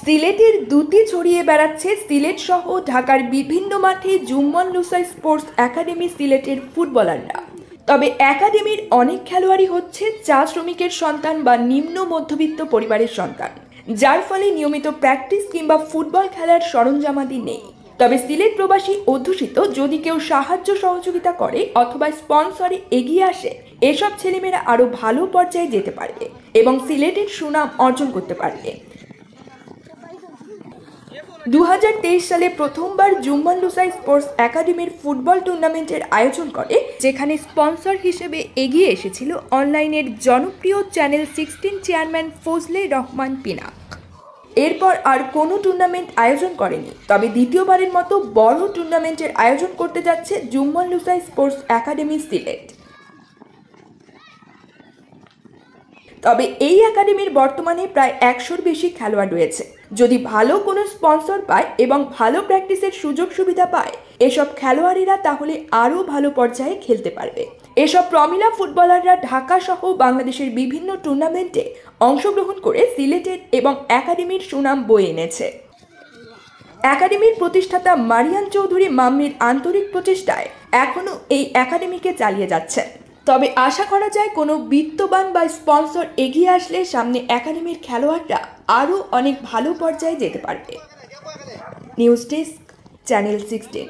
সিলেটের দ্যুতি ছড়িয়ে বেড়াচ্ছে সিলেট সহ ঢাকার বিভিন্ন মাঠে জুম্মন লুসাই স্পোর্টস একাডেমি সিলেটের ফুটবলাররা। তবে একাডেমির অনেক খেলোয়াড়ই হচ্ছে চা শ্রমিকের সন্তান বা নিম্ন মধ্যবিত্ত পরিবারের সন্তান, যার ফলে নিয়মিত প্র্যাকটিস কিংবা ফুটবল খেলার সরঞ্জামাদি নেই। তবে সিলেট প্রবাসী অধ্যুষিত যদি কেউ সাহায্য সহযোগিতা করে অথবা স্পন্সরে এগিয়ে আসে, এসব ছেলেমেয়েরা আরও ভালো পর্যায়ে যেতে পারবে এবং সিলেটের সুনাম অর্জন করতে পারবে। 2023 সালে প্রথমবার জুম্মন লুসাই স্পোর্টস একাডেমির ফুটবল টুর্নামেন্টের আয়োজন করে, যেখানে স্পন্সর হিসেবে এগিয়ে এসেছিল অনলাইনের জনপ্রিয় চ্যানেল 16 চেয়ারম্যান ফজলে রহমান পিনাক। এরপর আর কোনো টুর্নামেন্ট আয়োজন করেনি। তবে দ্বিতীয়বারের মতো বড় টুর্নামেন্টের আয়োজন করতে যাচ্ছে জুম্মন লুসাই স্পোর্টস একাডেমি সিলেট। তবে এই একাডেমির বর্তমানে প্রায় 100-র বেশি খেলোয়াড় রয়েছে। যদি ভালো কোনো স্পন্সর পায় এবং ভালো প্র্যাকটিসের সুযোগ সুবিধা পায়, এসব খেলোয়াড়েরা তাহলে আরও ভালো পর্যায়ে খেলতে পারবে। এসব প্রমিলা ফুটবলাররা ঢাকা সহ বাংলাদেশের বিভিন্ন টুর্নামেন্টে অংশগ্রহণ করে সিলেটের এবং একাডেমির সুনাম বয়ে এনেছে। একাডেমির প্রতিষ্ঠাতা মারিয়ান চৌধুরী মাম্মির আন্তরিক প্রচেষ্টায় এখনও এই একাডেমিকে চালিয়ে যাচ্ছেন। তবে আশা করা যায় কোনো বিত্তবান বা স্পন্সর এগিয়ে আসলে সামনে একাডেমির খেলোয়াড়রা আরও অনেক ভালো পর্যায়ে যেতে পারবে। News desk, channel 16।